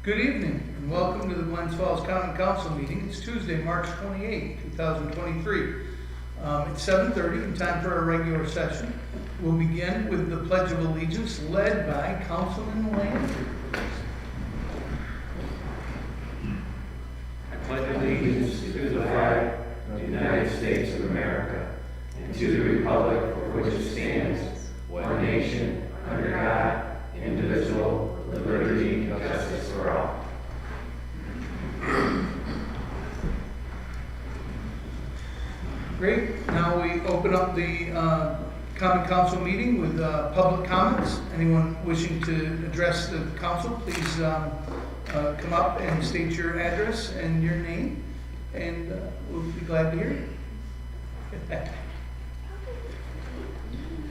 Good evening and welcome to the Glens Falls Common Council meeting. It's Tuesday, March 28, 2023. It's 7:30 and time for our regular session. We'll begin with the Pledge of Allegiance led by Councilman Landry. I pledge allegiance to the flag of the United States of America and to the republic for which it stands, one nation, under God, indivisible, with liberty and justice for all. Great. Now we open up the Common Council meeting with public comments. Anyone wishing to address the council, please come up and state your address and your name, and we'll be glad to hear you.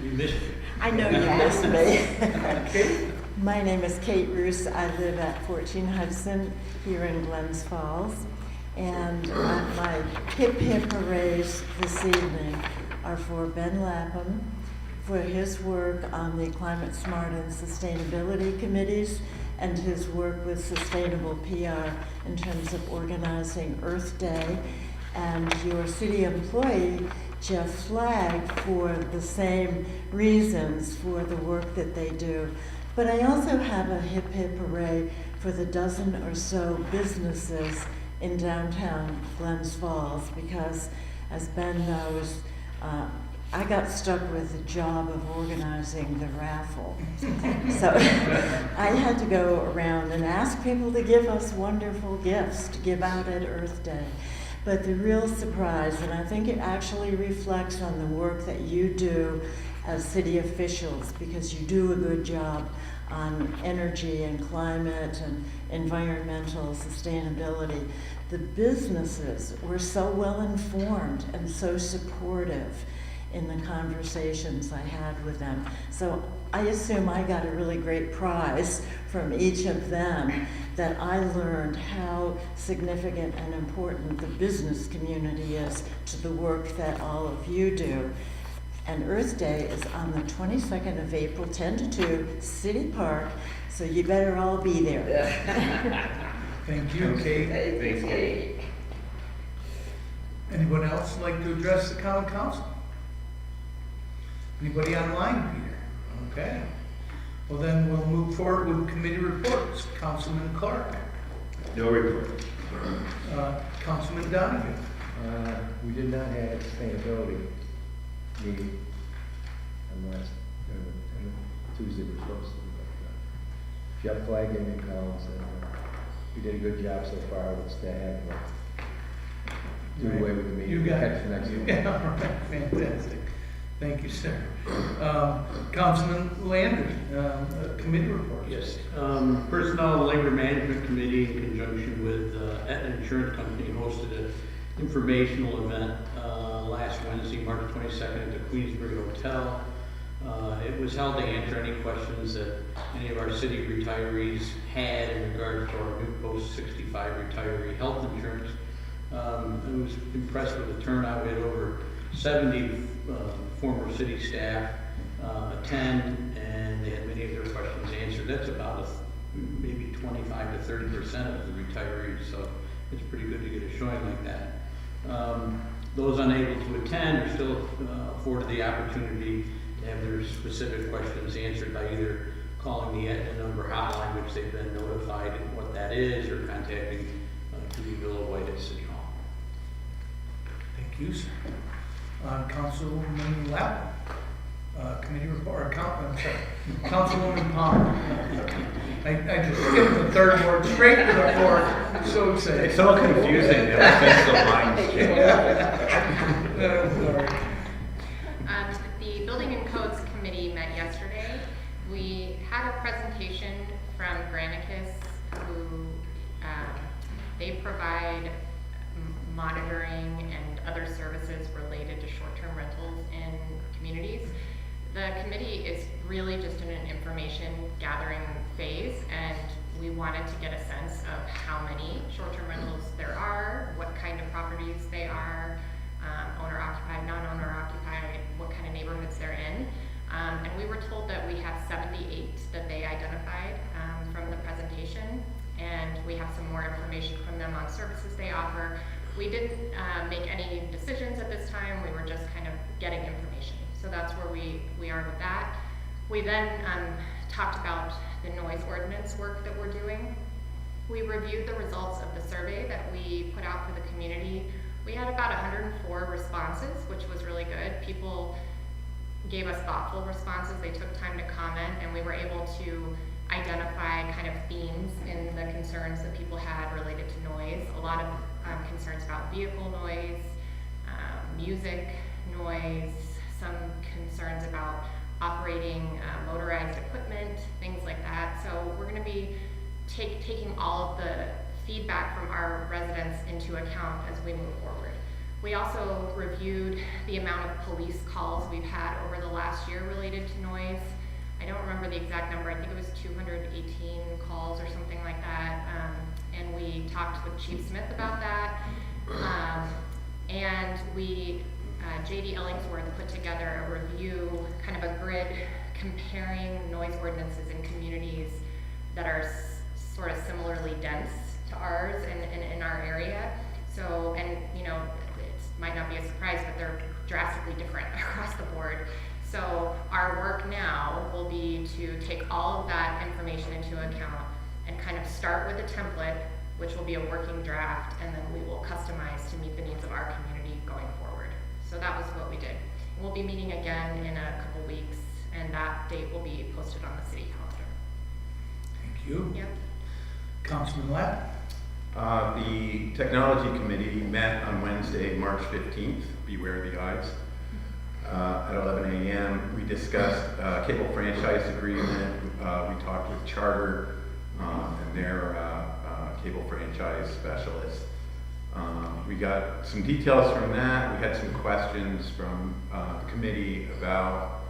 You missed it. I know you missed me. Okay. My name is Kate Roos. I live at 14 Hudson here in Glens Falls. And my hip hip hoorays this evening are for Ben Lapham for his work on the Climate Smart and Sustainability Committees and his work with Sustainable PR in terms of organizing Earth Day, and your city employee, Jeff Flagg, for the same reasons for the work that they do. But I also have a hip hip hooray for the dozen or so businesses in downtown Glens Falls, because as Ben knows, I got stuck with the job of organizing the raffle. So I had to go around and ask people to give us wonderful gifts to give out at Earth Day. But the real surprise, and I think it actually reflects on the work that you do as city officials, because you do a good job on energy and climate and environmental sustainability. The businesses were so well informed and so supportive in the conversations I had with them. So I assume I got a really great prize from each of them, that I learned how significant and important the business community is to the work that all of you do. And Earth Day is on the 22nd of April, 10 to 2, City Park, so you better all be there. Thank you, Kate. Thanks, Kate. Anyone else like to address the Common Council? Anybody online, Peter? Okay. Well, then we'll move forward with committee reports. Councilman Clark. No report. Councilman Donahue. We did not have a sustainability meeting unless Tuesday we're supposed to. But, Jeff Flagg gave me a call and said we did a good job so far with staff. Do away with the meeting. You got Catch the next one. Yeah, all right. Fantastic. Thank you, sir. Councilman Landry, committee report. Yes. Personnel and Labor Management Committee, in conjunction with Aetna Insurance Company, hosted an informational event last Wednesday, March 22nd, at the Queensbury Hotel. It was held to answer any questions that any of our city retirees had in regards to our new post-65 retiree health insurance. I was impressed with the turnout. We had over 70 former city staff attend, and they had many of their questions answered. That's about maybe 25 to 30% of the retirees, so it's pretty good to get a showing like that. Those unable to attend are still afforded the opportunity to have their specific questions answered by either calling the Aetna number hotline, which they've been notified what that is, or contacting Judy Villa-White at City Hall. Thank you, sir. Councilman Lapham, committee report, I'm sorry, Councilwoman Palmer. I just skipped the third word straight to the fourth. I'm so excited. It's so confusing that I think the lines change. Sorry. The Building and Codes Committee met yesterday. We had a presentation from Granicus, who they provide monitoring and other services related to short-term rentals in communities. The committee is really just in an information gathering phase, and we wanted to get a sense of how many short-term rentals there are, what kind of properties they are, owner-occupied, non-owner-occupied, what kind of neighborhoods they're in. And we were told that we have 78 that they identified from the presentation. and we have some more information from them on services they offer. We didn't make any decisions at this time. We were just kind of getting information. So that's where we are with that. We then talked about the noise ordinance work that we're doing. We reviewed the results of the survey that we put out for the community. We had about 104 responses, which was really good. People gave us thoughtful responses. They took time to comment, and we were able to identify kind of themes in the concerns that people had related to noise. A lot of concerns about vehicle noise, music noise, some concerns about operating motorized equipment, things like that. So we're going to be taking all of the feedback from our residents into account as we move forward. We also reviewed the amount of police calls we've had over the last year related to noise. I don't remember the exact number. I think it was 218 calls or something like that. And we talked with Chief Smith about that. And J.D. Ellingsworth put together a review, kind of a grid comparing noise ordinances in communities that are sort of similarly dense to ours in our area. So, and you know, it might not be a surprise, but they're drastically different across the board. So our work now will be to take all of that information into account and kind of start with a template, which will be a working draft, and then we will customize to meet the needs of our community going forward. So that was what we did. We'll be meeting again in a couple weeks, and that date will be posted on the city calendar. Thank you. Yep. Councilman Lapp? The Technology Committee met on Wednesday, March 15th, beware the eyes, at 11 a.m. We discussed cable franchise agreement. We talked with Charter and their cable franchise specialist. We got some details from that. We had some questions from the committee about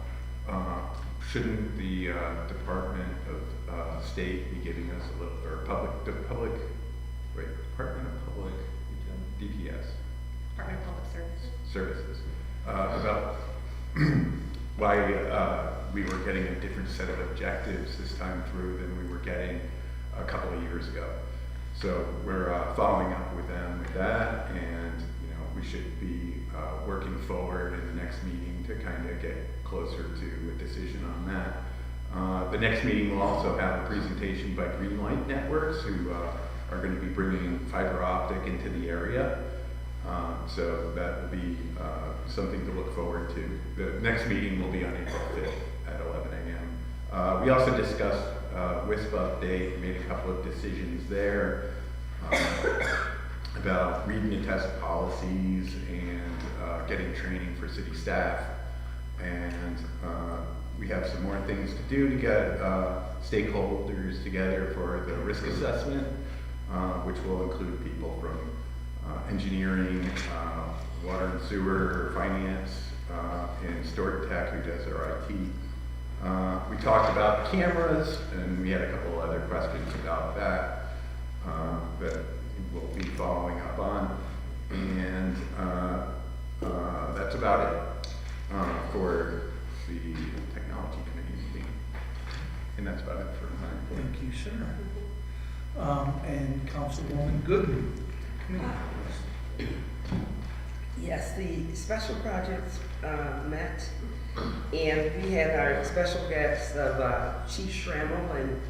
shouldn't the Department of State be giving us a little, or Department of Public, DPS. Department of Public Services, about why we were getting a different set of objectives this time through than we were getting a couple of years ago. So we're following up with them with that, and you know, we should be working forward in the next meeting to kind of get closer to a decision on that. The next meeting will also have a presentation by Greenlight Networks, who are going to be bringing fiber optic into the area. So that will be something to look forward to. The next meeting will be on April 5th at 11 a.m. We also discussed WISP update, made a couple of decisions there about reading and test policies and getting training for city staff. And we have some more things to do to get stakeholders together for the risk assessment, which will include people from engineering, water and sewer, finance, and Stewart Tech, who does our IT. We talked about cameras, and we had a couple other questions about that that we'll be following up on. And that's about it for the Technology Committee meeting. And that's about it for my report. Thank you, sir. And Councilwoman Gooden. Yes, the special projects met, and we had our special guests of Chief Schrammel and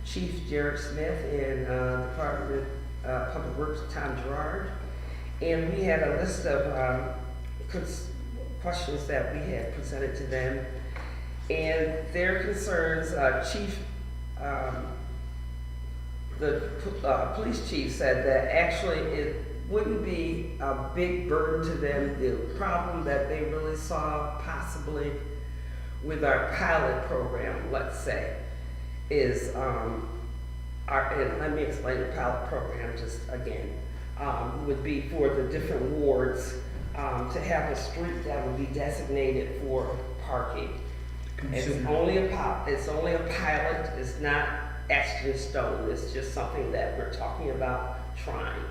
Chief Jared Smith and Department of Public Works Tom Gerard, and we had a list of questions that we had presented to them, and their concerns. The police chief said that actually it wouldn't be a big burden to them. The problem that they really saw possibly with our pilot program, let's say, is and let me explain the pilot program just again, would be for the different wards to have a street that would be designated for parking. It's only a pilot. It's not etched in stone. It's just something that we're talking about trying.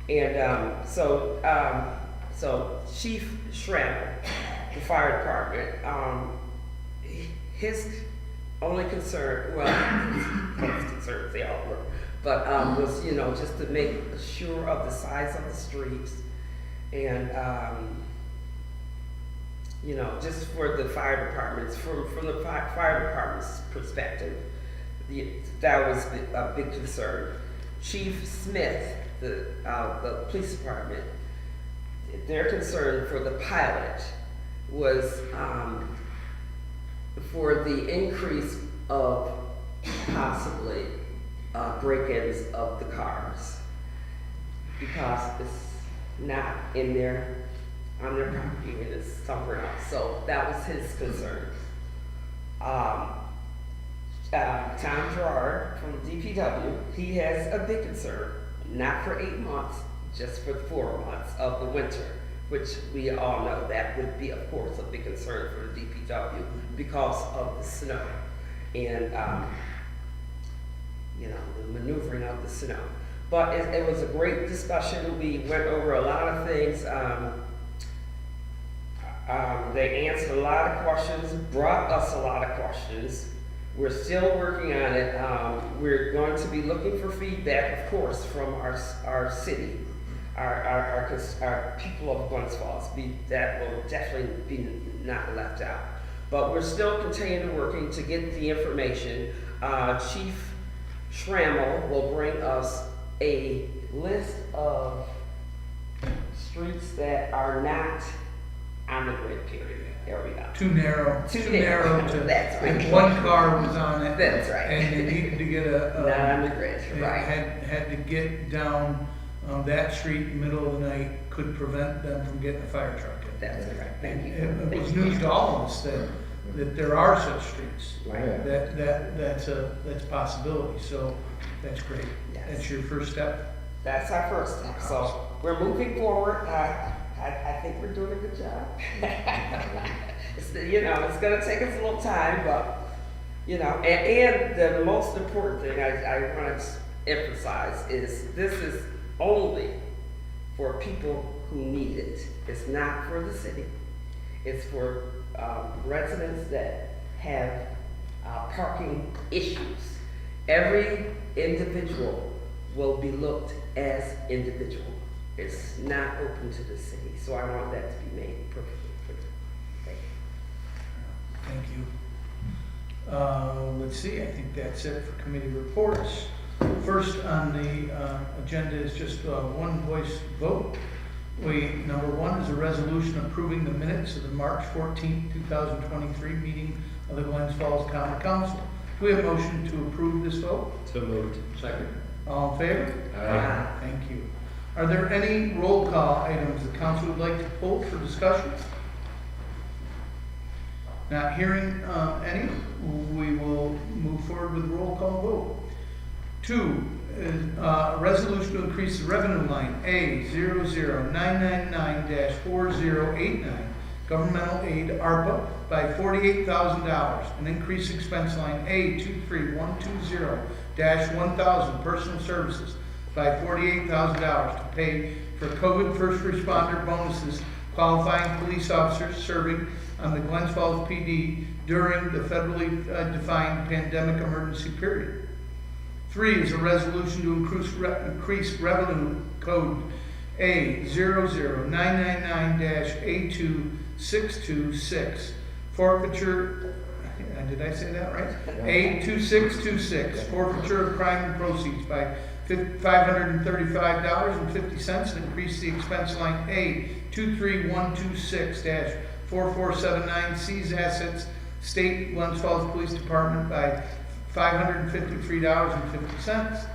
And so Chief Schrammel, the fire department, his only concern, well, his concerns, they all were, but was, you know, just to make sure of the size of the streets and, you know, just for the fire departments, from the fire department's perspective, that was a big concern. Chief Smith, the police department, their concern for the pilot was for the increase of possibly break-ins of the cars, because it's not in their, on their property and it's somewhere else. So that was his concern. Tom Gerard from DPW, he has a big concern, not for 8 months, just for 4 months of the winter, which we all know that would be, of course, a big concern for the DPW because of the snow and, you know, the maneuvering of the snow. But it was a great discussion. We went over a lot of things. They answered a lot of questions, brought us a lot of questions. We're still working on it. We're going to be looking for feedback, of course, from our city, our people of Glens Falls. That will definitely be not left out. But we're still continuing working to get the information. Chief Schrammel will bring us a list of streets that are not on the grid period. There we go. Too narrow to, That's right. if one car was on it. That's right. And they needed to get a. Not on the grid, they right. Had to get down, that street in the middle of the night, could prevent them from getting a fire truck in. That's right. Thank you. It was news to all of us that there are such streets. Right. That's a possibility, so that's great. Yes. That's your first step. That's our first step. So we're moving forward. I think we're doing a good job. You know, it's going to take us a little time, but, you know, and the most important thing I want to emphasize is this is only for people who need it. It's not for the city. It's for residents that have parking issues. Every individual will be looked as individual. It's not open to the city, so I want that to be made perfectly clear. Thank you. Thank you. Let's see, I think that's it for committee reports. First on the agenda is just one voice vote. Number one is a resolution approving the minutes of the March 14th, 2023 meeting of the Glens Falls Common Council. Do we have a motion to approve this vote? So moved. Second. All in favor? Aye. Thank you. Are there any roll call items the council would like to pull for discussion? Not hearing any, we will move forward with roll call vote. 2 is a resolution to increase the revenue line A00999-4089, governmental aid ARPA, by $48,000, and increase expense line A23120-1000, personal services, by $48,000 to pay for COVID first responder bonuses qualifying police officers serving on the Glens Falls PD during the federally defined pandemic emergency period. 3 is a resolution to increase revenue code A00999-A2626 forfeiture. Did I say that right? A2626 forfeiture of crime and proceeds by $535.50, and increase the expense line A23126-4479 seize assets state Glens Falls Police Department by $553.50.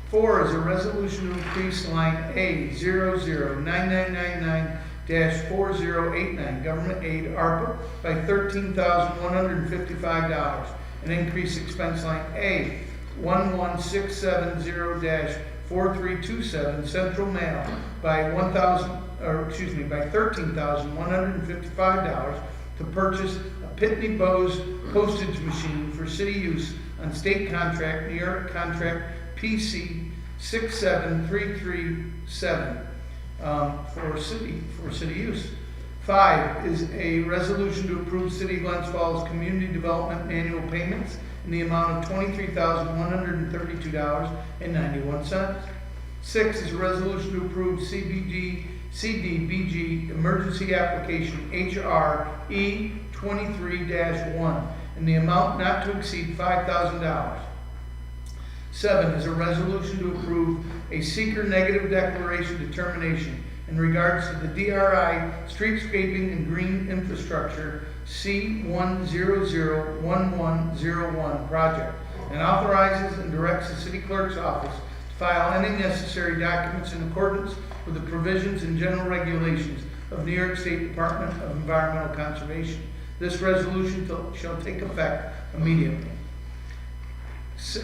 4 is a resolution to increase line A0099999-4089 government aid ARPA by $13,155, and increase expense line A11670-4327 central mail by $13,155 to purchase a Pitney Bowes postage machine for city use on state contract, New York contract PC 67337 for city use. 5 is a resolution to approve City of Glens Falls Community Development annual payments in the amount of $23,132.91. 6 is a resolution to approve CDBG emergency application HR E23-1 in the amount not to exceed $5,000. 7 is a resolution to approve a seeker negative declaration determination in regards to the DRI streetscaping and green infrastructure C1001101 project, and authorizes and directs the city clerk's office to file any necessary documents in accordance with the provisions and general regulations of New York State Department of Environmental Conservation. This resolution shall take effect immediately.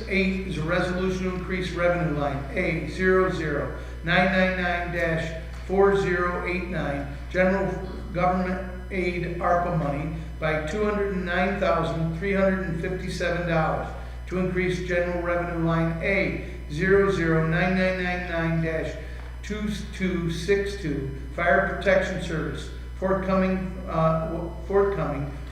8 is a resolution to increase revenue line A00999-4089 general government aid ARPA money by $209,357 to increase general revenue line A0099999-2262 fire protection service forthcoming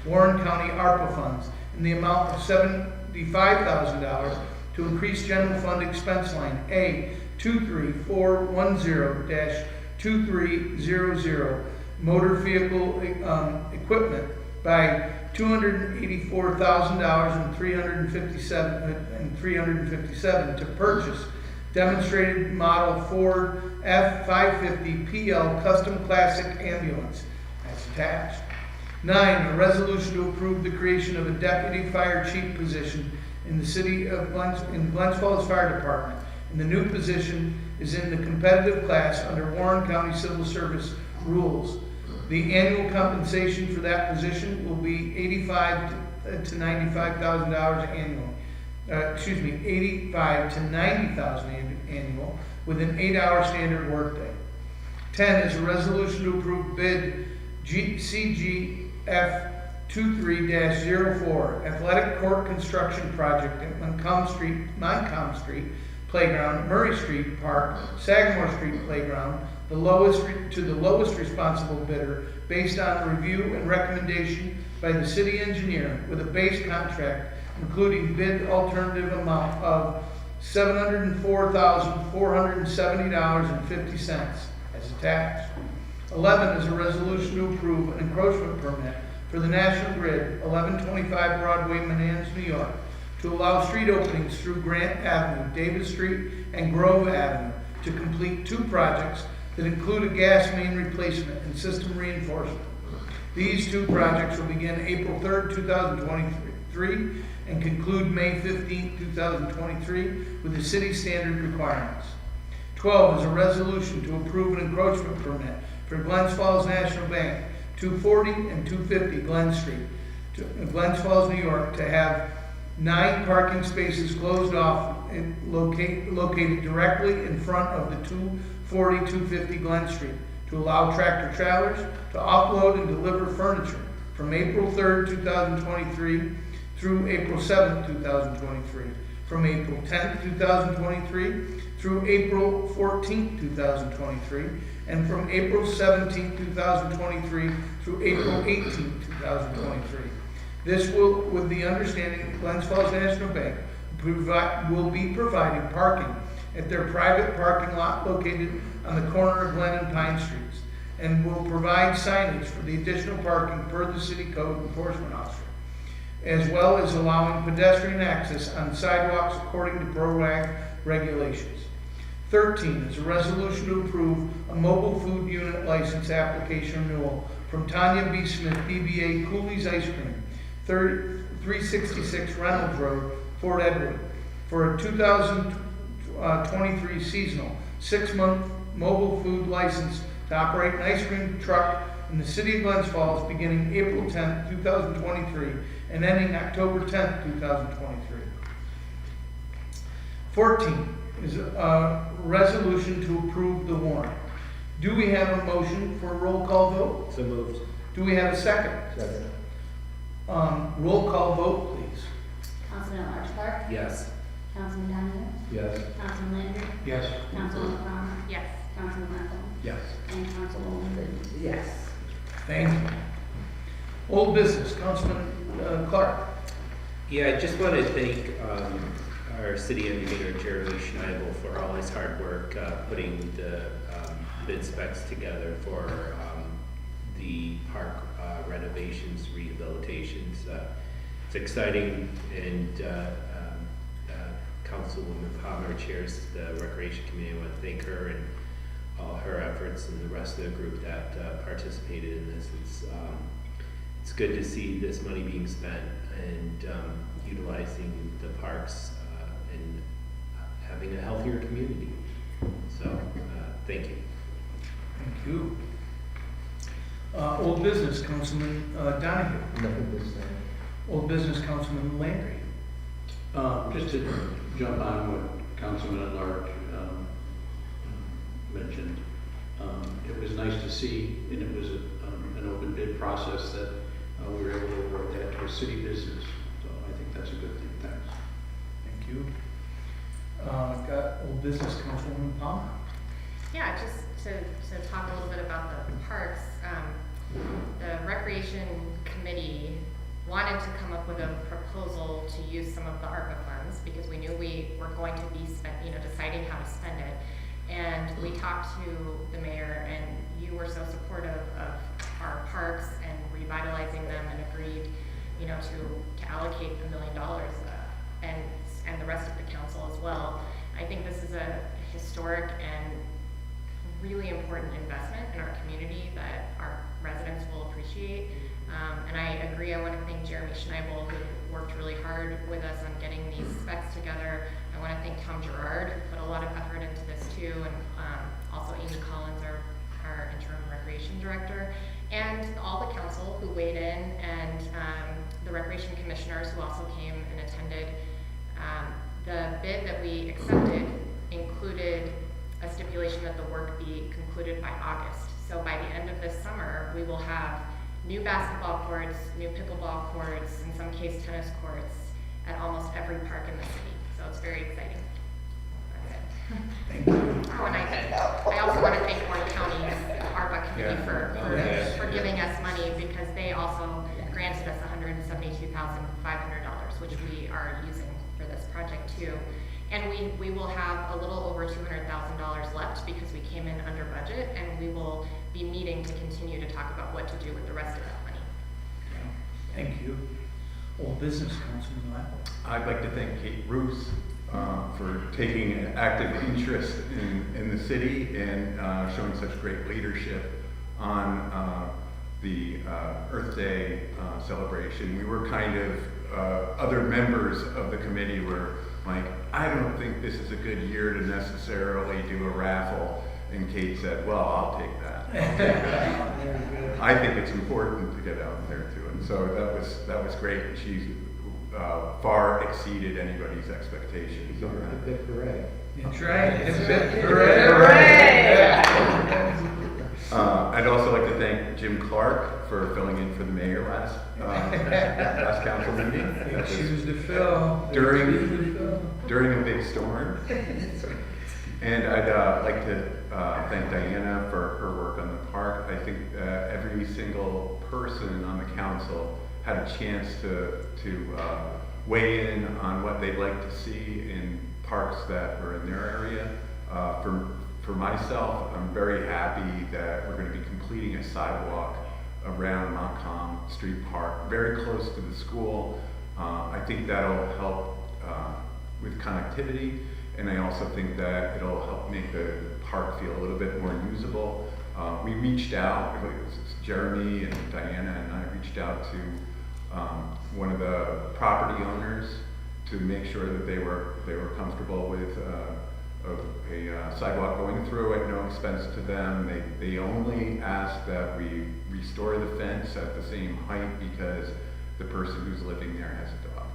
Warren County ARPA funds in the amount of $75,000 to increase general fund expense line A23410-2300 motor vehicle equipment by $284,357 to purchase demonstrated model Ford F550 PL custom classic ambulance. That's attached. 9, a resolution to approve the creation of a deputy fire chief position in the city of Glens Falls Fire Department. And the new position is in the competitive class under Warren County Civil Service rules. The annual compensation for that position will be $85,000 to $95,000 annually. $85,000 to $90,000 annual with an 8-hour standard workday. 10 is a resolution to approve bid CGF 23-04 athletic court construction project at Montcalm Street Playground, Murray Street Park, Sagamore Street Playground, the lowest responsible bidder based on a review and recommendation by the city engineer with a base contract including bid alternative amount of $704,470.50 as attached. 11 is a resolution to approve an encroachment permit for the National Grid, 1125 Broadway, Manans, New York, to allow street openings through Grant Avenue, Davis Street, and Grove Avenue to complete 2 projects that include a gas main replacement and system reinforcement. These 2 projects will begin April 3rd, 2023 and conclude May 15th, 2023 with the city standard requirements. 12 is a resolution to approve an encroachment permit for Glens Falls National Bank, 240 and 250 Glen Street, Glens Falls, New York, to have 9 parking spaces closed off and located directly in front of the 240, 250 Glen Street to allow tractor trailers to offload and deliver furniture from April 3rd, 2023 through April 7th, 2023, from April 10th, 2023 through April 14th, 2023, and from April 17th, 2023 through April 18th, 2023. This will, with the understanding that Glens Falls National Bank will be providing parking at their private parking lot located on the corner of Glen and Pine Streets, and will provide signage for the additional parking per the city code enforcement officer, as well as allowing pedestrian access on sidewalks according to PROAG regulations. 13 is a resolution to approve a mobile food unit license application renewal from Tanya B. Smith, DBA Cooley's Ice Cream, 366 Reynolds Road, Fort Edward, for a 2023 seasonal 6-month mobile food license to operate an ice cream truck in the city of Glens Falls beginning April 10th, 2023 and ending October 10th, 2023. 14 is a resolution to approve the warrant. Do we have a motion for a roll call vote? So moved. Do we have a second? Second. Roll call vote, please. Councilman Large Clark. Yes. Councilman Donovan. Yes. Councilman Landry. Yes. Councilman McCollum. Yes. Councilman Markham. Yes. And Councilwoman Wood. Yes. Thank you. Old business, Councilman Clark. Yeah, I just want to thank our city engineer, Jeremy Schneibel, for all his hard work putting the bid specs together for the park renovations, rehabilitations. It's exciting, and Councilwoman Palmer chairs the Recreation Committee. I want to thank her and all her efforts and the rest of the group that participated in this. It's good to see this money being spent and utilizing the parks and having a healthier community. So, thank you. Thank you. Old business, Councilman Donahue. Nothing this time. Old business, Councilman Landry. Just to jump on what Councilman at Large mentioned, it was nice to see, and it was an open bid process that we were able to award that to a city business. So I think that's a good thing. Thanks. Thank you. Got old business, Councilwoman Palmer. Yeah, just to talk a little bit about the parks, the Recreation Committee wanted to come up with a proposal to use some of the ARPA funds because we knew we were going to be deciding how to spend it. And we talked to the mayor, and you were so supportive of our parks and revitalizing them, and agreed, to allocate $1 million, and the rest of the council as well. I think this is a historic and really important investment in our community that our residents will appreciate. And I agree, I want to thank Jeremy Schneibel, who worked really hard with us on getting these specs together. I want to thank Tom Gerard, who put a lot of effort into this too, and also Amy Collins, our interim recreation director, and all the council who weighed in, and the recreation commissioners who also came and attended. The bid that we accepted included a stipulation that the work be concluded by August. So by the end of this summer, we will have new basketball courts, new pickleball courts, in some case tennis courts, at almost every park in the city. So it's very exciting. That's it. Thank you. Oh, and I also want to thank Warren County's ARPA committee for giving us money, because they also granted us $172,500, which we are using for this project too. And we will have a little over $200,000 left because we came in under budget, and we will be meeting to continue to talk about what to do with the rest of that money. Thank you. Old business, Councilman Lapple. I'd like to thank Kate Roos for taking an active interest in the city and showing such great leadership on the Earth Day celebration. We were kind of, other members of the committee were like, I don't think this is a good year to necessarily do a raffle. And Kate said, well, I'll take that. I think it's important to get out there too. And so that was great. And she far exceeded anybody's expectations on that. Hip, hip, hooray. That's right. Hooray! I'd also like to thank Jim Clark for filling in for the mayor last council meeting. Big shoes to fill. During a big storm. And I'd like to thank Diana for her work on the park. I think every single person on the council had a chance to weigh in on what they'd like to see in parks that were in their area. For myself, I'm very happy that we're going to be completing a sidewalk around Montcalm Street Park, very close to the school. I think that'll help with connectivity, and I also think that it'll help make the park feel a little bit more usable. We reached out, it was Jeremy and Diana and I reached out to one of the property owners to make sure that they were comfortable with a sidewalk going through at no expense to them. They only asked that we restore the fence at the same height because the person who's living there has a dog.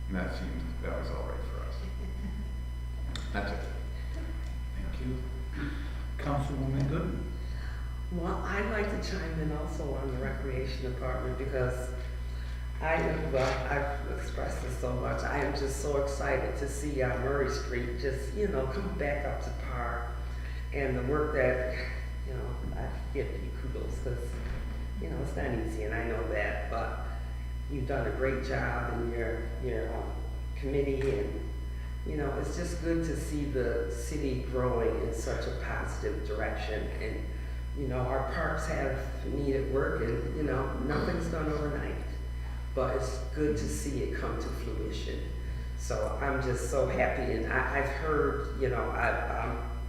And that was all right for us. That's it. Thank you. Councilwoman Gooden. Well, I'd like to chime in also on the recreation department because I've expressed this so much. I am just so excited to see Murray Street just, come back up to par, and the work that, I give you kudos because you know, it's not easy, and I know that, but you've done a great job in your committee, and, you know, it's just good to see the city growing in such a positive direction. And, you know, our parks have needed work, and, you know, nothing's done overnight, but it's good to see it come to fruition. So I'm just so happy, and I've heard, you know,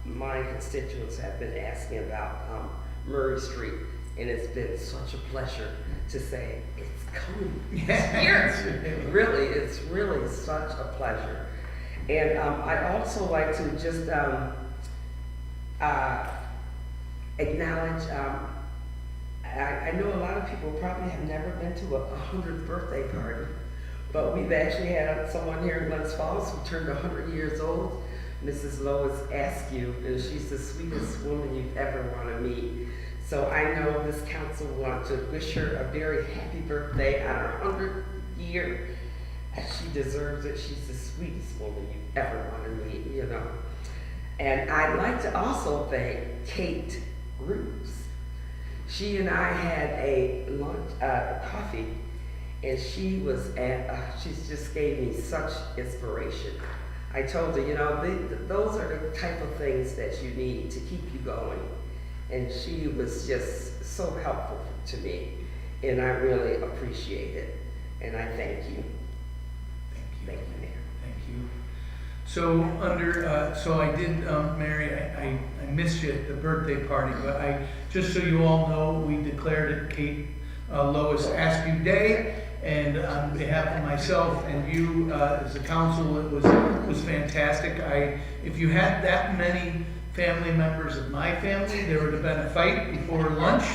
my constituents have been asking about Murray Street, and it's been such a pleasure to say, it's coming. It's really, it's really such a pleasure. And I'd also like to just acknowledge, I know a lot of people probably have never been to a 100th birthday party, but we've actually had someone here in Glens Falls who turned 100 years old, Mrs. Lois Askew, and she's the sweetest woman you'd ever want to meet. So I know this council wants to wish her a very happy birthday on her 100th year. She deserves it. She's the sweetest woman you ever want to meet, you know. And I'd like to also thank Kate Roos. She and I had a lunch, coffee, and she was she's just gave me such inspiration. I told her, you know, those are the type of things that you need to keep you going. And she was just so helpful to me, and I really appreciate it. And I thank you. Thank you, Mayor. Thank you. So so I did, Mary, I missed you at the birthday party, but just so you all know, we declared it Kate Lois Askew Day, and on behalf of myself and you as a council, it was fantastic. If you had that many family members of my family, there would have been a fight before lunch,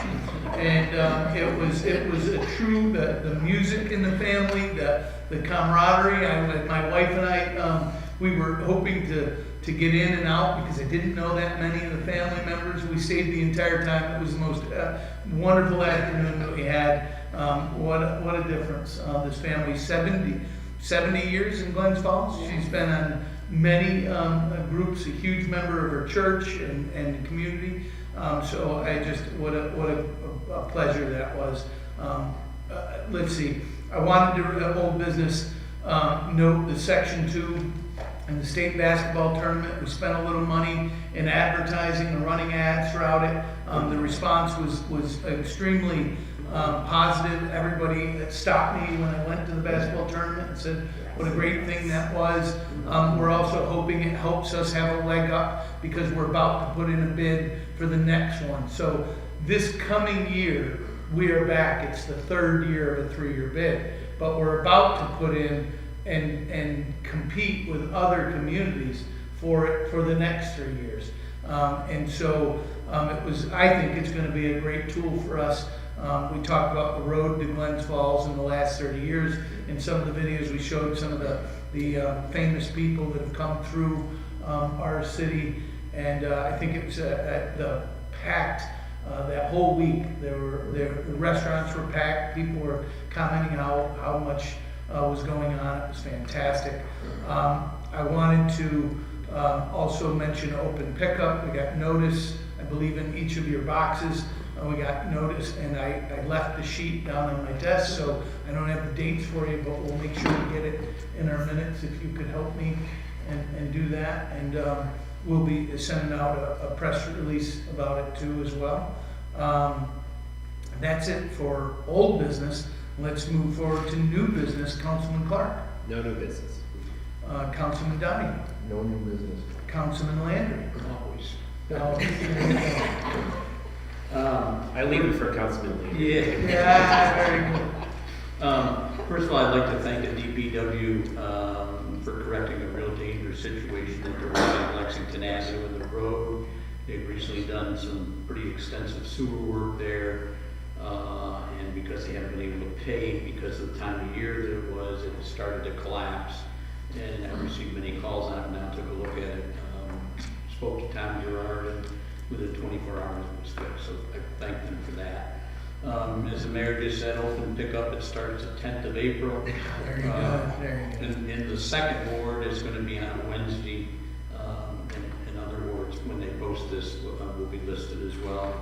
and it was a true, the music in the family, the camaraderie. My wife and I, we were hoping to get in and out because I didn't know that many of the family members. We stayed the entire time. It was the most wonderful afternoon that we had. What a difference. This family, 70 years in Glens Falls. She's been on many groups, a huge member of her church and community. So what a pleasure that was. Let's see. I wanted to old business note the Section 2 and the state basketball tournament. We spent a little money in advertising and running ads throughout it. The response was extremely positive. Everybody stopped me when I went to the basketball tournament and said what a great thing that was. We're also hoping it helps us have a leg up because we're about to put in a bid for the next one. So this coming year, we are back. It's the third year of a 3-year bid, but we're about to put in and compete with other communities for the next 3 years. And so I think it's going to be a great tool for us. We talked about the road to Glens Falls in the last 30 years. In some of the videos we showed some of the famous people that have come through our city. And I think it was the packed that whole week. The restaurants were packed. People were commenting how much was going on. It was fantastic. I wanted to also mention open pickup. We got notice, I believe, in each of your boxes. We got notice, and I left the sheet down on my desk, so I don't have the dates for you, but we'll make sure we get it in our minutes if you could help me and do that. And we'll be sending out a press release about it too as well. That's it for old business. Let's move forward to new business. Councilman Clark. No new business. Councilman Donnie. No new business. Councilman Landry. Always. I leave it for Councilman Lee. Yeah, very good. First of all, I'd like to thank the DPW for correcting a real dangerous situation that there was in Lexington Avenue in the road. They've recently done some pretty extensive sewer work there, and because they haven't been able to pay because of the time of year that it was, it started to collapse. And I received many calls on it, now took a look at it, spoke to Tom Gerard, and within 24 hours it was fixed, so I thank them for that. As the mayor just said, open pickup, it starts the 10th of April. Very good, very good. In the second ward, it's going to be on Wednesday. In other wards, when they post this, will be listed as well.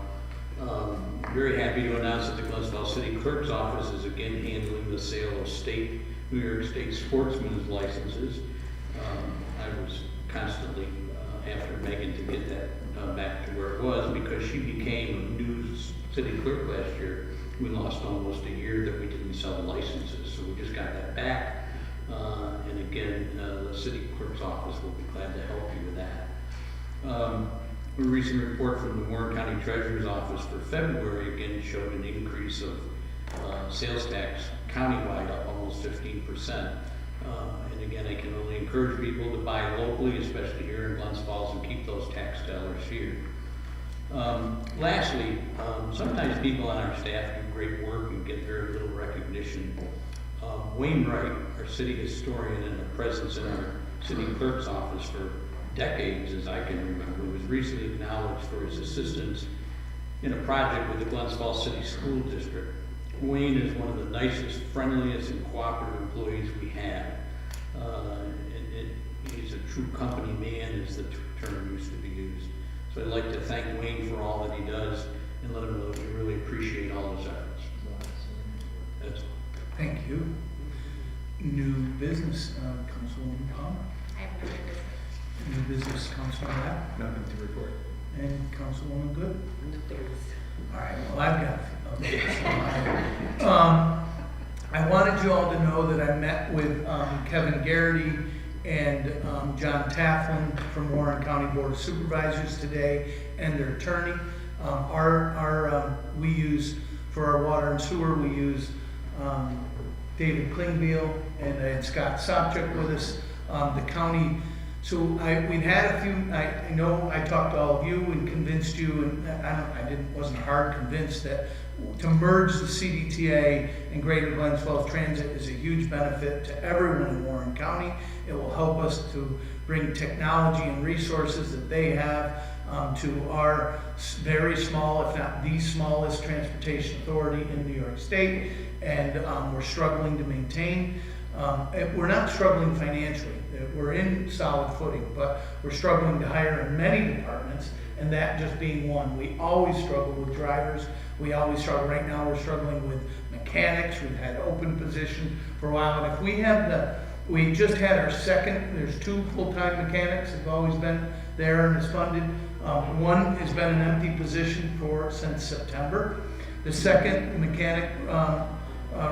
Very happy to announce that the Glens Falls City Clerk's Office is again handling the sale of New York State sportsman's licenses. I was constantly after Megan to get that back to where it was because she became a new city clerk last year. We lost almost a year that we didn't sell the licenses, so we just got that back. And again, the city clerk's office will be glad to help you with that. A recent report from the Warren County Treasurer's Office for February again showed an increase of sales tax countywide up almost 15%. And again, I can only encourage people to buy locally, especially here in Glens Falls, and keep those tax dollars here. Lastly, sometimes people on our staff do great work and get very little recognition. Wayne Wright, our city historian and a presence in our city clerk's office for decades, as I can remember, was recently acknowledged for his assistance in a project with the Glens Falls City School District. Wayne is one of the nicest, friendliest, and cooperative employees we have. He's a true company man, as the term used to be used. So I'd like to thank Wayne for all that he does and let him know that we really appreciate all his efforts. That's all. Thank you. New business, Councilwoman Palmer. I have no business. New business, Councilman Rapp. Nothing to report. And Councilwoman Good. All right, well, I've got a few. I wanted you all to know that I met with Kevin Garrity and John Taflin from Warren County Board of Supervisors today, and their attorney. We use, for our water and sewer, we use David Klingbeil and Scott Sopchik with us, the county. So we've had a few, I know I talked to all of you and convinced you, and wasn't hard convinced that to merge the CDTA and Greater Glens Falls Transit is a huge benefit to everyone in Warren County. It will help us to bring technology and resources that they have to our very small, if not the smallest, transportation authority in New York State, and we're struggling to maintain. We're not struggling financially. We're in solid footing, but we're struggling to hire in many departments, and that just being one. We always struggle with drivers. We always struggle. Right now we're struggling with mechanics. We've had open position for a while, and if we just had our second, there's 2 full-time mechanics that have always been there and is funded. One has been an empty position since September. The second mechanic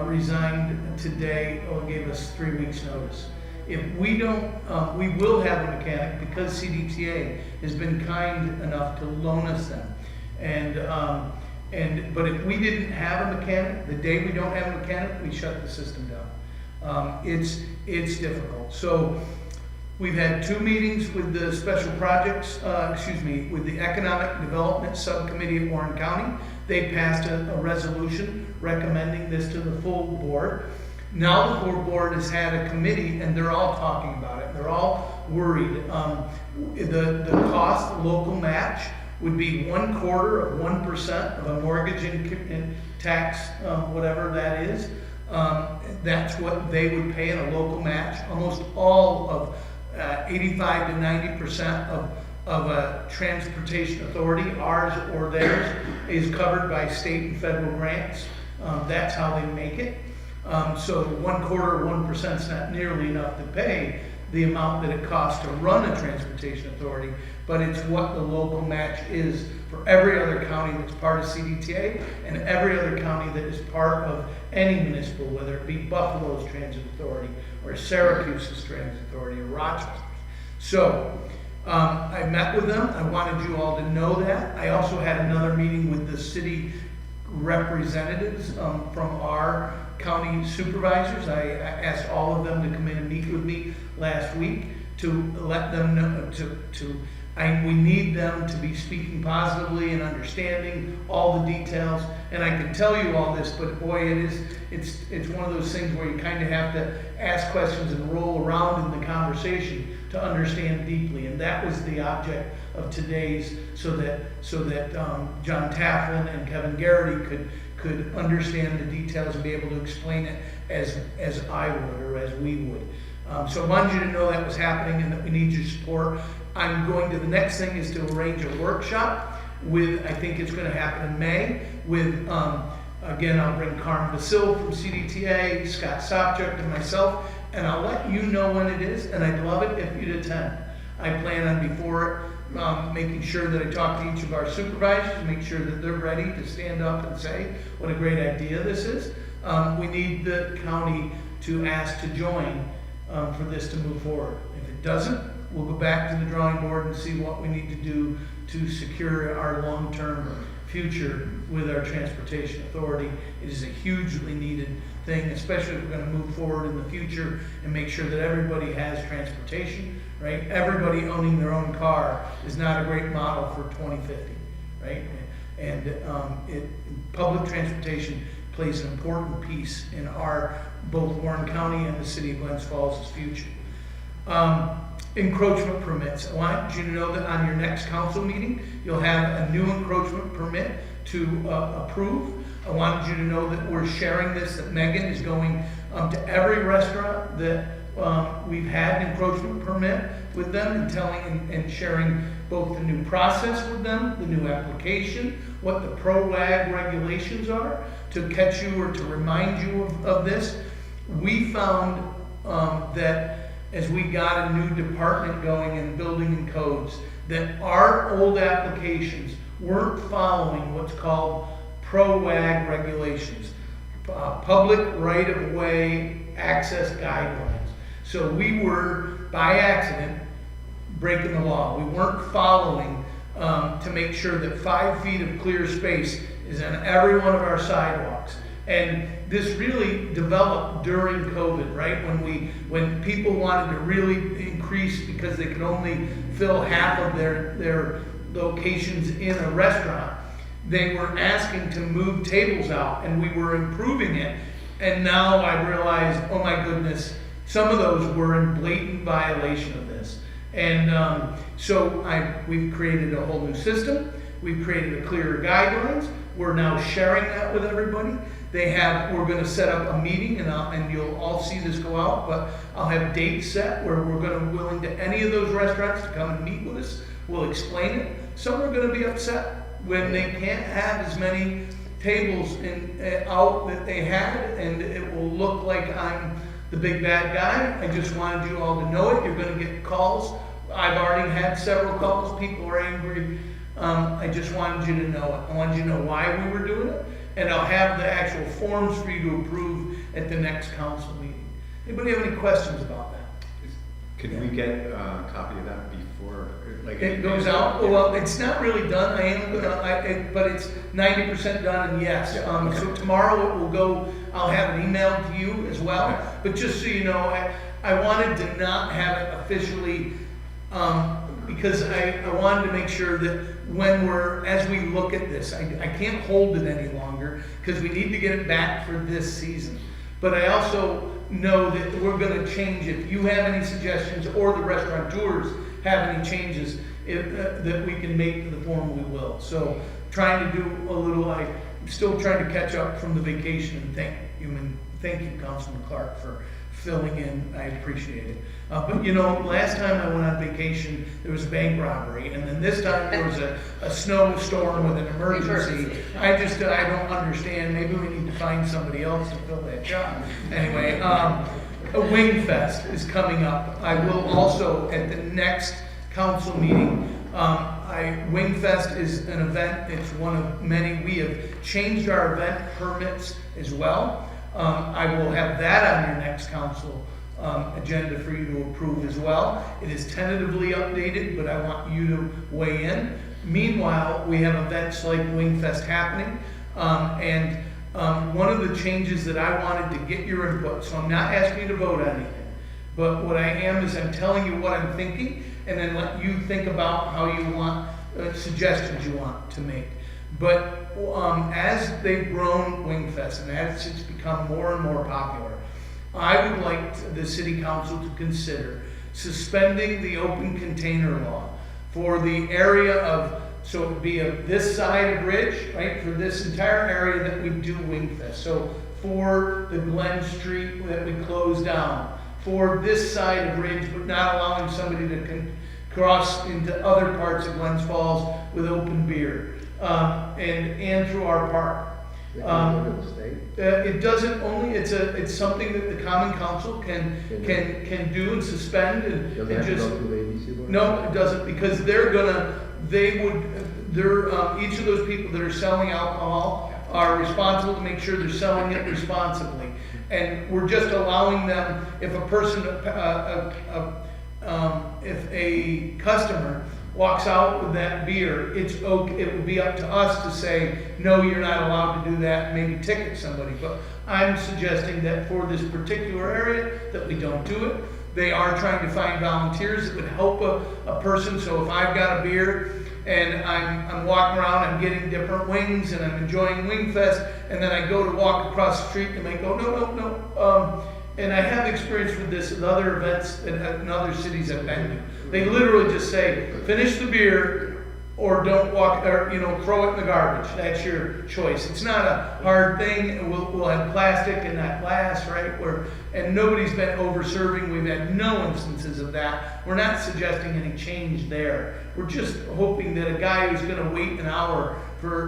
resigned today, gave us 3 weeks notice. If we don't, we will have a mechanic because CDTA has been kind enough to loan us them. But if we didn't have a mechanic, the day we don't have a mechanic, we shut the system down. It's difficult. So we've had 2 meetings with the special projects, with the Economic Development Subcommittee at Warren County. They passed a resolution recommending this to the full board. Now the full board has had a committee and they're all talking about it. They're all worried. The cost, the local match, would be 1/4 of 1% of a mortgage and tax, whatever that is. That's what they would pay in a local match. Almost all of 85 to 90% of a transportation authority, ours or theirs, is covered by state and federal grants. That's how they make it. So 1/4 of 1% is not nearly enough to pay the amount that it costs to run a transportation authority, but it's what the local match is for every other county that's part of CDTA and every other county that is part of any municipal, whether it be Buffalo's Transit Authority or Syracuse's Transit Authority or Rochester's. So I met with them. I wanted you all to know that. I also had another meeting with the city representatives from our county supervisors. I asked all of them to come in and meet with me last week to let them know we need them to be speaking positively and understanding all the details. And I can tell you all this, but boy, it's one of those things where you kind of have to ask questions and roll around in the conversation to understand deeply. And that was the object of today's, so that John Taflin and Kevin Garrity could understand the details and be able to explain it as I would or as we would. So I wanted you to know that was happening and that we need your support. The next thing is to arrange a workshop with, I think it's gonna happen in May, with, again, I'll bring Carmen Basil from CDTA, Scott Sopchak, and myself, and I'll let you know when it is, and I'd love it if you'd attend. I plan on before making sure that I talk to each of our supervisors, make sure that they're ready to stand up and say what a great idea this is. We need the county to ask to join for this to move forward. If it doesn't, we'll go back to the drawing board and see what we need to do to secure our long-term future with our transportation authority. It is a hugely needed thing, especially if we're going to move forward in the future and make sure that everybody has transportation, right? Everybody owning their own car is not a great model for 2050, right? And public transportation plays an important piece in our, both Warren County and the city of Glens Falls' future. Encroachment permits. I want you to know that on your next council meeting, you'll have a new encroachment permit to approve. I wanted you to know that we're sharing this, that Megan is going to every restaurant that we've had an encroachment permit with them, and telling and sharing both the new process with them, the new application, what the pro-WAG regulations are, to catch you or to remind you of this. We found that as we got a new department going in building and codes, that our old applications weren't following what's called pro-WAG regulations, public right-of-way access guidelines. So we were, by accident, breaking the law. We weren't following to make sure that 5 feet of clear space is on every one of our sidewalks. And this really developed during COVID, right? When people wanted to really increase because they could only fill half of their locations in a restaurant, they were asking to move tables out, and we were improving it. And now I realized, oh my goodness, some of those were in blatant violation of this. And so we've created a whole new system. We've created a clearer guidelines. We're now sharing that with everybody. We're going to set up a meeting, and you'll all see this go out, but I'll have dates set where we're going to be willing to any of those restaurants to come and meet with us. We'll explain it. Some are going to be upset when they can't have as many tables out that they had, and it will look like I'm the big bad guy. I just wanted you all to know it. You're going to get calls. I've already had several calls. People are angry. I just wanted you to know it. I wanted you to know why we were doing it. And I'll have the actual forms for you to approve at the next council meeting. Anybody have any questions about that? Can we get a copy of that before, like? It goes out, well, it's not really done, but it's 90% done, and yes. Okay. So tomorrow it will go, I'll have it emailed to you as well. Okay. But just so you know, I wanted to not have it officially, because I wanted to make sure that as we look at this, I can't hold it any longer, because we need to get it back for this season. But I also know that we're going to change. If you have any suggestions, or the restaurateurs have any changes that we can make to the form, we will. So trying to do I'm still trying to catch up from the vacation, and thank you, Councilman Clark, for filling in. I appreciate it. But last time I went on vacation, there was a bank robbery, and then this time there was a snowstorm with an emergency. I don't understand. Maybe we need to find somebody else to fill that job. Anyway, a Wing Fest is coming up. I will also, at the next council meeting, Wing Fest is an event. It's one of many. We have changed our event permits as well. I will have that on your next council agenda for you to approve as well. It is tentatively updated, but I want you to weigh in. Meanwhile, we have events like Wing Fest happening, and one of the changes that I wanted to get your input, so I'm not asking you to vote on anything, but what I am is I'm telling you what I'm thinking, and then let you think about how you want, suggestions you want to make. But as they've grown Wing Fest, and as it's become more and more popular, I would like the city council to consider suspending the open container law for the area of, so it would be this side of Ridge, right, for this entire area that we do Wing Fest. So for the Glen Street that we close down, for this side of Ridge, but not allowing somebody to cross into other parts of Glens Falls with open beer, and through our park. They can go to the state. It doesn't only, it's something that the common council can do and suspend and Doesn't have to just. go through the ABC board? No, it doesn't, because each of those people that are selling alcohol are responsible to make sure they're selling it responsibly. And we're just allowing them, if a person, if a customer walks out with that beer, it's okay, it would be up to us to say, no, you're not allowed to do that, maybe ticket somebody. But I'm suggesting that for this particular area, that we don't do it. They are trying to find volunteers that would help a person. So if I've got a beer and I'm walking around, I'm getting different wings and I'm enjoying Wing Fest, and then I go to walk across the street and they go, no. And I have experience with this at other events in other cities I've been to. They literally just say, finish the beer or don't walk, or throw it in the garbage. That's your choice. It's not a hard thing. We'll have plastic and not glass, right? And nobody's been over serving. We've had no instances of that. We're not suggesting any change there. We're just hoping that a guy who's going to wait an hour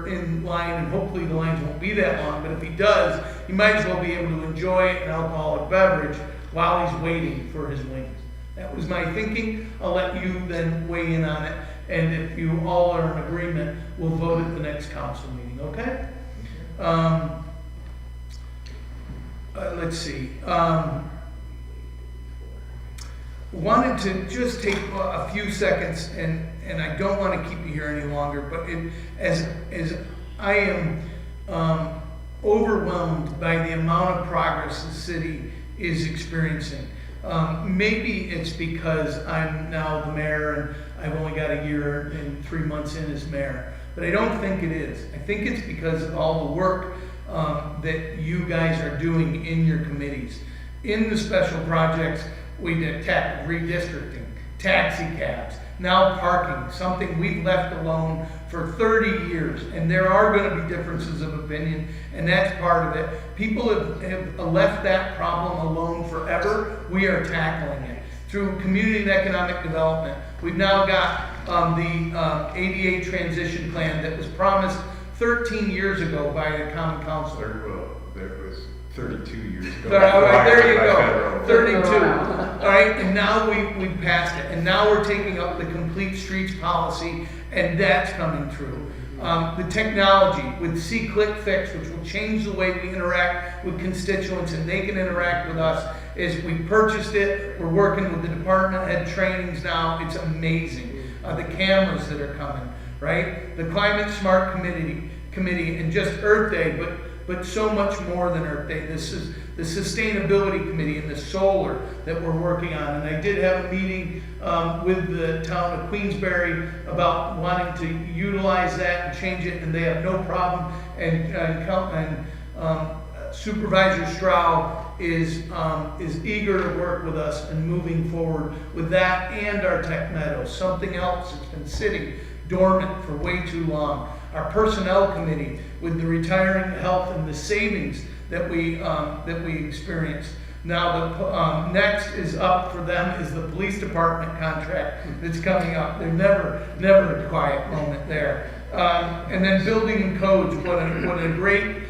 in line, and hopefully the lines won't be that long, but if he does, he might as well be able to enjoy an alcoholic beverage while he's waiting for his wings. That was my thinking. I'll let you then weigh in on it, and if you all are in agreement, we'll vote at the next council meeting, okay? Let's see. Wanted to just take a few seconds, and I don't want to keep you here any longer, but as I am overwhelmed by the amount of progress the city is experiencing. Maybe it's because I'm now the mayor and I've only got a year and 3 months in as mayor, but I don't think it is. I think it's because of all the work that you guys are doing in your committees. In the special projects, we did redistricting, taxi cabs, now parking, something we've left alone for 30 years. And there are going to be differences of opinion, and that's part of it. People have left that problem alone forever. We are tackling it through community and economic development. We've now got the ADA transition plan that was promised 13 years ago by the Common Council. There was 32 years ago. All right, there you By go. 32. All right, and now we've passed it, and now we're taking up the complete streets policy, and that's coming through. The technology with See-Click Fix, which will change the way we interact with constituents, and they can interact with us. Is we purchased it. We're working with the department head trainings now. It's amazing. The cameras that are coming, right? The Climate Smart Committee, and just Earth Day, but so much more than Earth Day. This is the Sustainability Committee and the solar that we're working on. And I did have a meeting with the town of Queensbury about wanting to utilize that and change it, and they have no problem. And Supervisor Stroud is eager to work with us and moving forward with that and our Tech Meadows, something else that's been sitting dormant for way too long. Our Personnel Committee with the retiring health and the savings that we experienced. Now the next is up for them is the police department contract that's coming up. There's never a quiet moment there. And then building and codes, what a great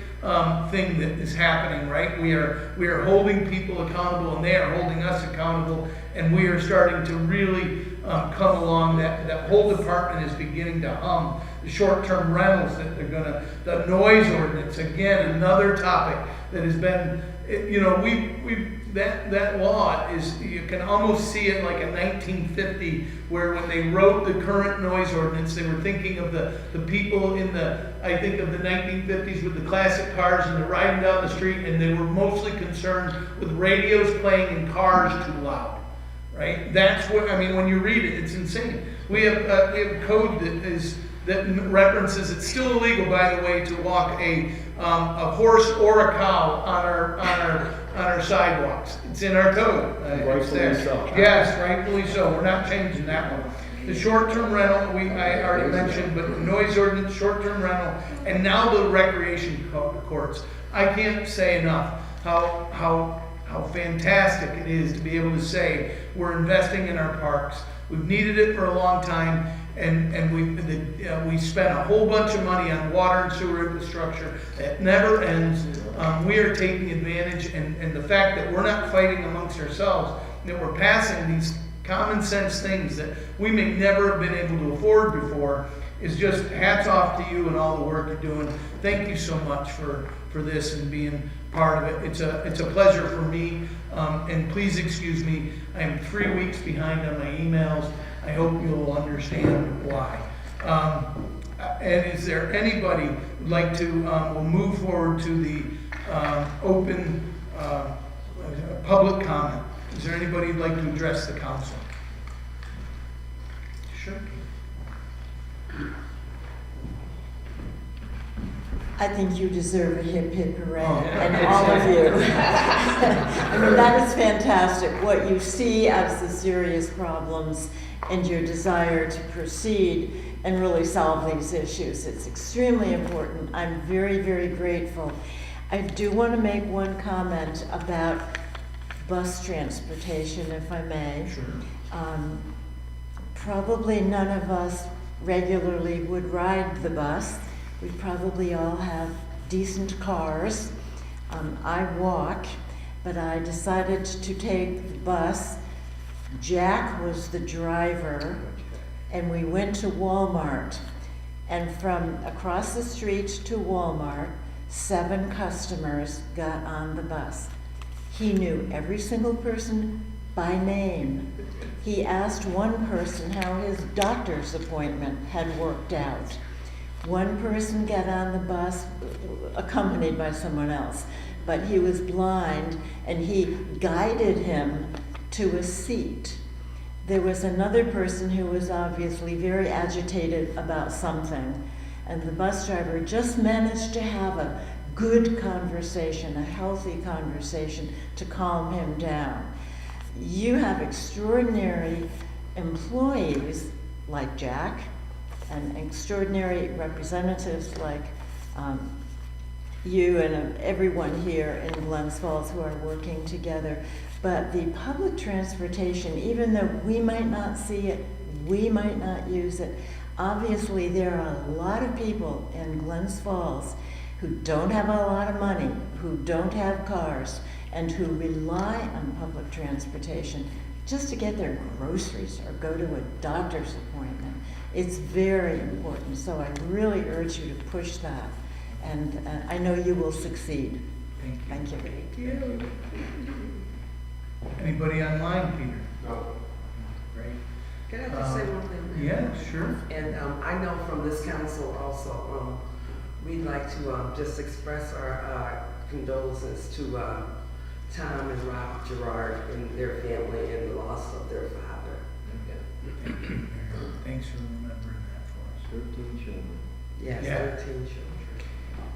thing that is happening, right? We are holding people accountable, and they are holding us accountable, and we are starting to really come along. That whole department is beginning to hum. The short-term rentals the noise ordinance, again, another topic that has been, that law is, you can almost see it like a 1950, where when they wrote the current noise ordinance, they were thinking of the people in I think of the 1950s with the classic cars and they're riding down the street, and they were mostly concerned with radios playing in cars too loud, right? That's what, when you read it, it's insane. We have code that references, it's still illegal, by the way, to walk a horse or a cow on our sidewalks. It's in our code. It's there. So. Yes, rightfully so. We're not changing that one. The short-term rental, I already mentioned, but the noise ordinance, short-term rental, and now the recreation courts. I can't say enough how fantastic it is to be able to say we're investing in our parks. We've needed it for a long time, and we spent a whole bunch of money on water and sewer infrastructure that never ends. We are taking advantage, and the fact that we're not fighting amongst ourselves, that we're passing these common sense things that we may never have been able to afford before, is just hats off to you and all the work you're doing. Thank you so much for this and being part of it. It's a pleasure for me, and please excuse me, I am 3 weeks behind on my emails. I hope you'll understand why. And is there anybody who'd like to, we'll move forward to the open public comment. Is there anybody who'd like to address the council? Sure. I think you deserve a hip hip hooray, Oh. and all of you. I mean, that is fantastic. What you see as the serious problems and your desire to proceed and really solve these issues. It's extremely important. I'm very, very grateful. I do want to make one comment about bus transportation, if I may. Sure. Probably none of us regularly would ride the bus. We probably all have decent cars. I walk, but I decided to take the bus. Jack was the driver, and we went to Walmart. And from across the street to Walmart, 7 customers got on the bus. He knew every single person by name. He asked one person how his doctor's appointment had worked out. One person got on the bus accompanied by someone else, but he was blind and he guided him to a seat. There was another person who was obviously very agitated about something, and the bus driver just managed to have a good conversation, a healthy conversation to calm him down. You have extraordinary employees like Jack, and extraordinary representatives like you and everyone here in Glens Falls who are working together. But the public transportation, even though we might not see it, we might not use it, obviously there are a lot of people in Glens Falls who don't have a lot of money, who don't have cars, and who rely on public transportation just to get their groceries or go to a doctor's appointment. It's very important, so I really urge you to push that, and I know you will succeed. Thank you. Thank you. Thank you. Anybody online, Peter? No. Great. Can I just say one thing? Yeah, sure. And I know from this council also, we'd like to just express our condolences to Tom and Rob Gerard and their family and the loss of their father. Thanks for remembering that for 13 children. Yes, Yeah. 13 children.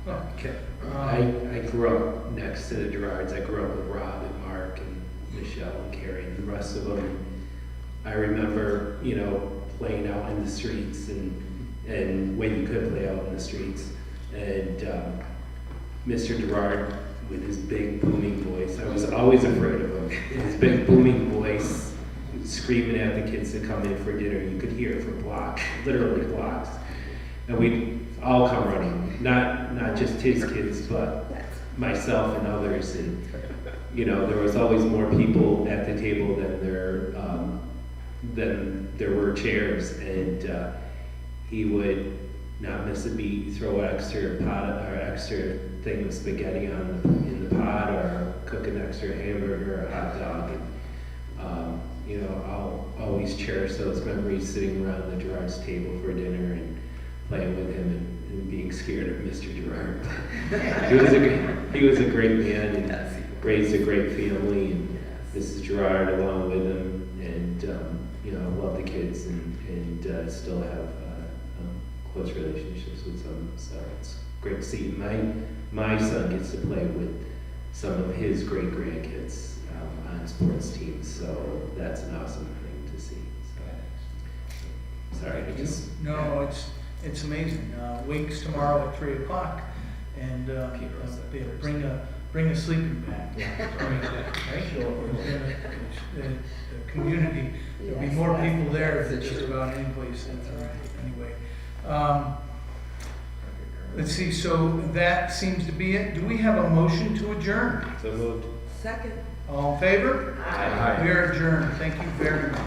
us. Okay. I grew up next to the Gerards. I grew up with Rob and Mark and Michelle and Carrie and the rest of them. I remember, playing out in the streets and when you could play out in the streets. And Mr. Gerard, with his big booming voice, I was always afraid of him. His big booming voice, screaming at the kids to come in for dinner. You could hear it for blocks, literally blocks. And we'd all come running, not just his kids, but myself and others. And there was always more people at the table than there were chairs. And he would not miss a beat, throw an extra thing of spaghetti in the pot, or cook an extra hamburger or a hot dog. And, I'll always cherish those memories, sitting around the Gerard's table for dinner and playing with him and being scared of Mr. Gerard. he was a great man and raised a great family, and Mrs. Gerard along with him, and love the kids and still have close relationships with them. So it's great to see. My son gets to play with some of his great grandkids on sports teams, so that's an awesome thing to see. So, sorry, I just No, it's amazing. Wakes tomorrow at 3 o'clock, and they'll bring a bring a sleeping bag. Right? The community, there'll be more people there than just about any place, anyway. Let's see, so that seems to be it. Do we have a motion to adjourn? So moved. Second. All in favor? Aye. We are adjourned. Thank you very much.